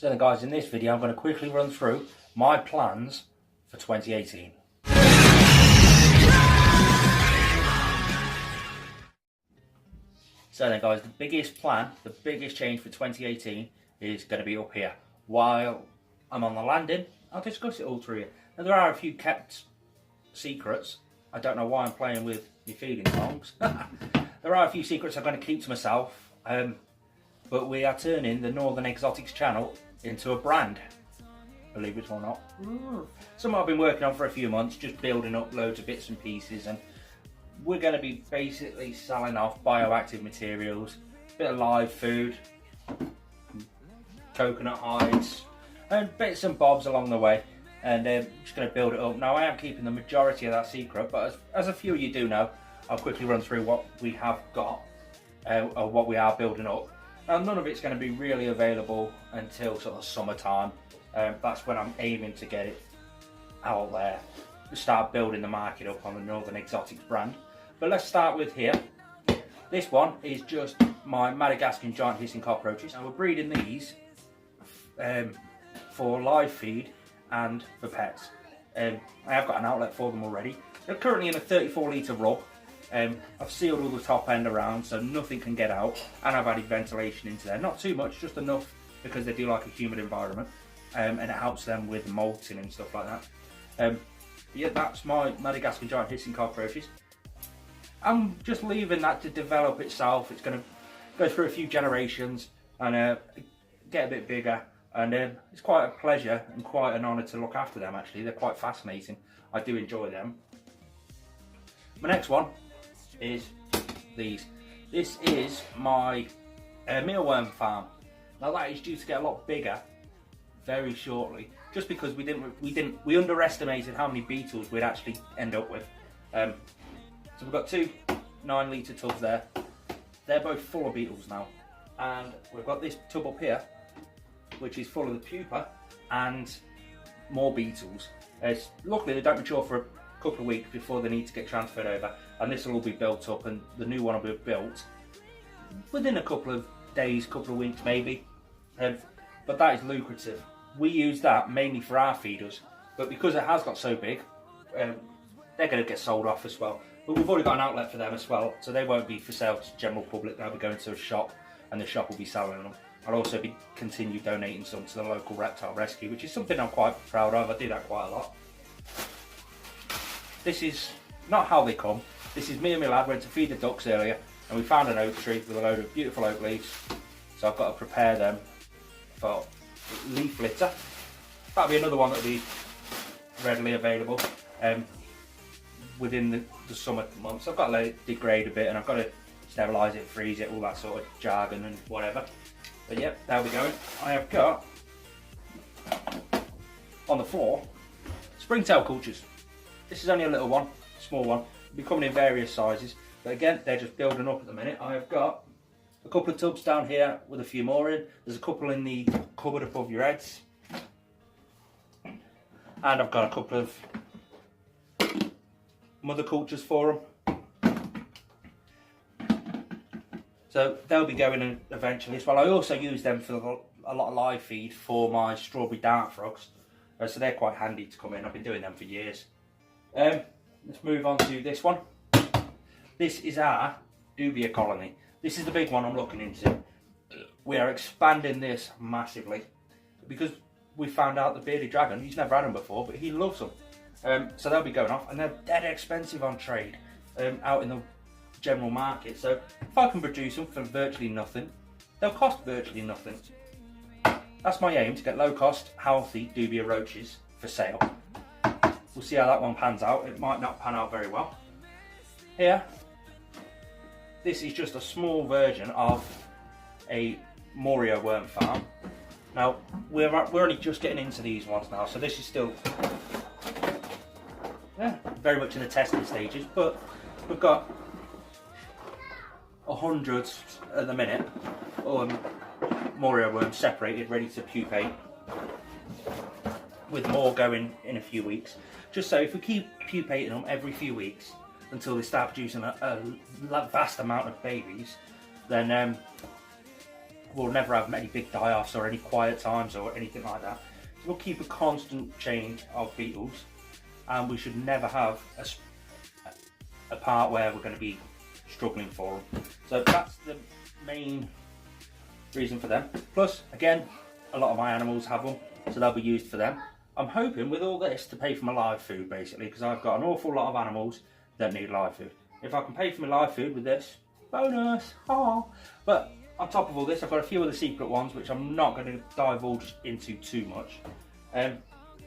So then guys, in this video I'm going to quickly run through my plans for 2018. So then guys, the biggest plan, the biggest change for 2018 is going to be up here. While I'm on the landing, I'll discuss it all through you. Now there are a few kept secrets. I don't know why I'm playing with my feeding songs. There are a few secrets I'm going to keep to myself. But we are turning the Northern Exotics channel into a brand, believe it or not. Something I've been working on for a few months, just building up loads of bits and pieces, and we're going to be basically selling off bioactive materials, a bit of live food, coconut hides, and bits and bobs along the way, and just going to build it up. Now I am keeping the majority of that secret, but as a few of you do know, I'll quickly run through what we have got, or what we are building up. Now none of it's going to be really available until sort of summertime. That's when I'm aiming to get it out there, to start building the market up on the Northern Exotics brand. But let's start with here. This one is just my Madagascan giant hissing cockroaches, and we're breeding these for live feed and for pets. I have got an outlet for them already. They're currently in a 34 litre rub. I've sealed all the top end around so nothing can get out, and I've added ventilation into there. Not too much, just enough because they do like a humid environment, and it helps them with molting and stuff like that. Yeah, that's my Madagascan giant hissing cockroaches. I'm just leaving that to develop itself. It's going to go through a few generations and get a bit bigger, and it's quite a pleasure and quite an honour to look after them. Actually, they're quite fascinating. I do enjoy them. My next one is these. This is my mealworm farm. Now that is due to get a lot bigger very shortly, just because we underestimated how many beetles we'd actually end up with. So we've got two 9 litre tubs there. They're both full of beetles now, and we've got this tub up here which is full of the pupa and more beetles. Luckily they don't mature for a couple of weeks before they need to get transferred over, and this will all be built up, and the new one will be built within a couple of days, couple of weeks maybe. But that is lucrative. We use that mainly for our feeders, but because it has got so big, they're going to get sold off as well. But we've already got an outlet for them as well, so they won't be for sale to the general public. They'll be going to a shop, and the shop will be selling them. I'll also be continue donating some to the local reptile rescue, which is something I'm quite proud of. I do that quite a lot. This is not how they come. This is me and my lad went to feed the ducks earlier, and we found an oak tree with a load of beautiful oak leaves. So I've got to prepare them for leaf litter. That'll be another one that'll be readily available within the summer months. I've got to let it degrade a bit, and I've got to sterilise it, freeze it, all that sort of jargon and whatever. But yep, there we go. I have got on the floor springtail cultures. This is only a little one, small one. They'll be coming in various sizes, but again, they're just building up at the minute. I have got a couple of tubs down here with a few more in. There's a couple in the cupboard above your heads, and I've got a couple of mother cultures for them. So they'll be going in eventually as well. I also use them for a lot of live feed for my strawberry dart frogs, so they're quite handy to come in. I've been doing them for years. Let's move on to this one. This is our dubia colony. This is the big one I'm looking into. We are expanding this massively because we found out the bearded dragon, he's never had them before, but he loves them. So they'll be going off, and they're dead expensive on trade out in the general market. So if I can produce them for virtually nothing, they'll cost virtually nothing. That's my aim, to get low cost, healthy dubia roaches for sale. We'll see how that one pans out. It might not pan out very well. Here, this is just a small version of a Morio worm farm. Now, we're only just getting into these ones now, so this is still very much in the testing stages, but we've got 100 at the minute, Morio worms separated, ready to pupate, with more going in a few weeks. Just so if we keep pupating them every few weeks until they start producing a vast amount of babies, then we'll never have any big die-offs or any quiet times or anything like that. So we'll keep a constant chain of beetles, and we should never have a part where we're going to be struggling for them. So that's the main reason for them. Plus, again, a lot of my animals have them, so they'll be used for them. I'm hoping with all this to pay for my live food, basically, because I've got an awful lot of animals that need live food. If I can pay for my live food with this, bonus! Oh. But on top of all this, I've got a few other secret ones, which I'm not going to divulge into too much.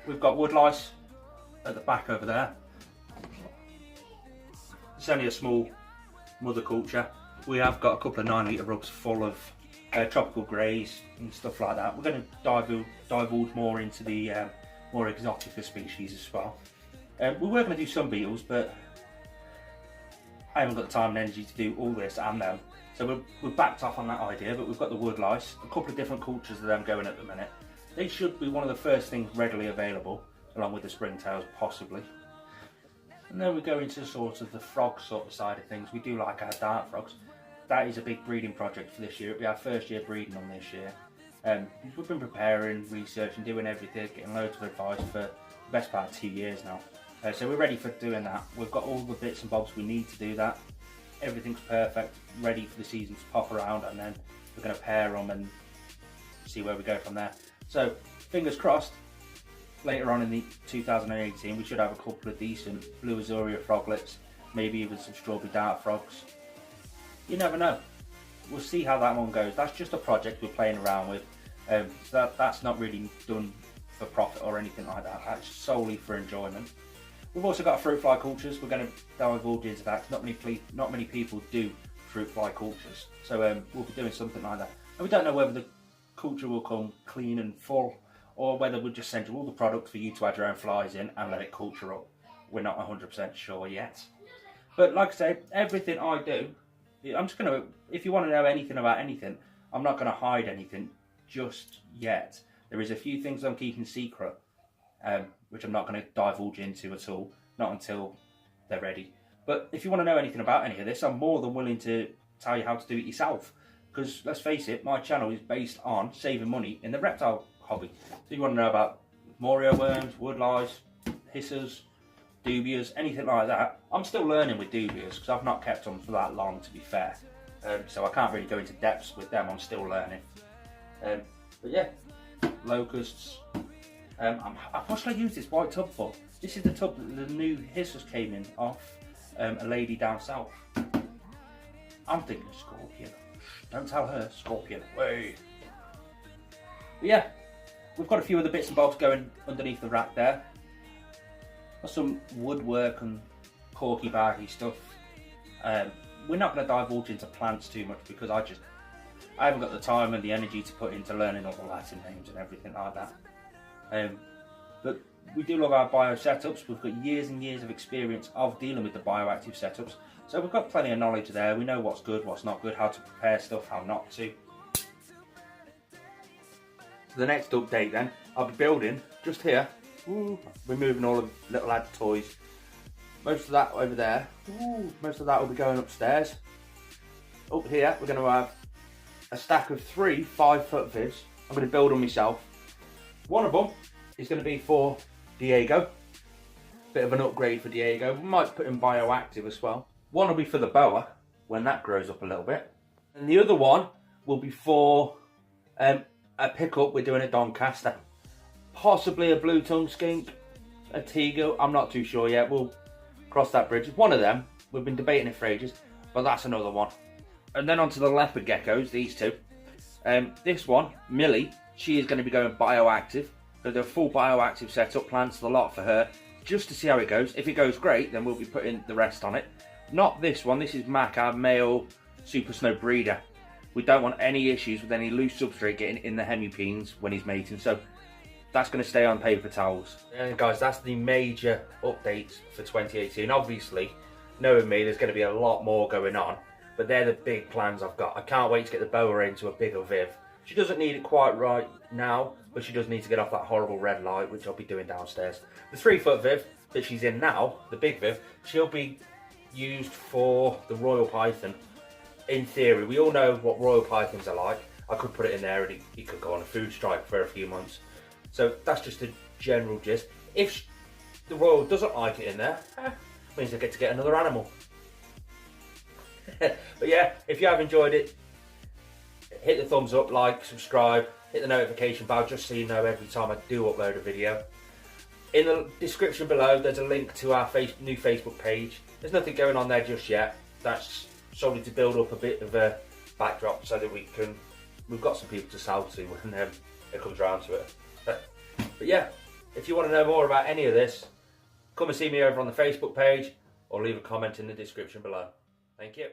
We've got wood lice at the back over there. It's only a small mother culture. We have got a couple of 9 litre rugs full of tropical greys and stuff like that. We're going to divulge more into the more exotic species as well. We were going to do some beetles, but I haven't got the time and energy to do all this and them. So we're backed off on that idea, but we've got the wood lice, a couple of different cultures of them going at the minute. They should be one of the first things readily available, along with the springtails possibly. And then we go into sort of the frog sort of side of things. We do like our dart frogs. That is a big breeding project for this year. It'll be our first year breeding on this year. We've been preparing, researching, doing everything, getting loads of advice for the best part of 2 years now. So we're ready for doing that. We've got all the bits and bobs we need to do that. Everything's perfect, ready for the season to pop around, and then we're going to pair them and see where we go from there. So fingers crossed, later on in the 2018 we should have a couple of decent blue azuria froglets, maybe even some strawberry dart frogs. You never know. We'll see how that one goes. That's just a project we're playing around with. That's not really done for profit or anything like that. That's solely for enjoyment. We've also got fruit fly cultures. We're going to divulge into that. Not many people do fruit fly cultures, so we'll be doing something like that. And we don't know whether the culture will come clean and full, or whether we'll just send you all the product for you to add your own flies in and let it culture up. We're not 100% sure yet. But like I say, everything I do, I'm just going to, if you want to know anything about anything, I'm not going to hide anything just yet. There is a few things I'm keeping secret, which I'm not going to divulge into at all, not until they're ready. But if you want to know anything about any of this, I'm more than willing to tell you how to do it yourself. Because let's face it, my channel is based on saving money in the reptile hobby. So you want to know about mealworms, wood lice, hissers, dubias, anything like that. I'm still learning with dubias because I've not kept them for that long, to be fair. So I can't really go into depths with them. I'm still learning. But yeah, locusts. What should I use this white tub for? This is the tub that the new hissers came in off a lady down south. I'm thinking scorpion. Don't tell her, scorpion. Way. But yeah, we've got a few other bits and bobs going underneath the rack there. Got some woodwork and corky baggy stuff. We're not going to divulge into plants too much because I haven't got the time and the energy to put into learning all the Latin names and everything like that. But we do love our bio setups. We've got years and years of experience of dealing with the bioactive setups. So we've got plenty of knowledge there. We know what's good, what's not good, how to prepare stuff, how not to. So the next update then, I'll be building just here. We're moving all of little lad toys. Most of that over there. Most of that will be going upstairs. Up here, we're going to have a stack of 3 5-foot vivs. I'm going to build them myself. One of them is going to be for Diego. Bit of an upgrade for Diego. We might put in bioactive as well. One will be for the boa when that grows up a little bit. And the other one will be for a pickup. We're doing a Doncaster. Possibly a blue tongue skink, a teagle. I'm not too sure yet. We'll cross that bridge. It's one of them. We've been debating it for ages, but that's another one. And then onto the leopard geckos, these two. This one, Millie, she is going to be going bioactive. So the full bioactive setup, plans the lot for her, just to see how it goes. If it goes great, then we'll be putting the rest on it. Not this one. This is Mac, our male super snow breeder. We don't want any issues with any loose substrate getting in the hemipenes when he's mating. So that's going to stay on paper towels. And guys, that's the major updates for 2018. Obviously, knowing me, there's going to be a lot more going on, but they're the big plans I've got. I can't wait to get the boa into a bigger viv. She doesn't need it quite right now, but she does need to get off that horrible red light, which I'll be doing downstairs. The 3-foot viv that she's in now, the big viv, she'll be used for the royal python. In theory, we all know what royal pythons are like. I could put it in there and he could go on a food strike for a few months. So that's just a general gist. If the royal doesn't like it in there, means I get to get another animal. But yeah, if you have enjoyed it, hit the thumbs up, like, subscribe, hit the notification bell just so you know every time I do upload a video. In the description below there's a link to our new Facebook page. There's nothing going on there just yet. That's solely to build up a bit of a backdrop so that we've got some people to sell to when it comes around to it. But yeah, if you want to know more about any of this, come and see me over on the Facebook page or leave a comment in the description below. Thank you.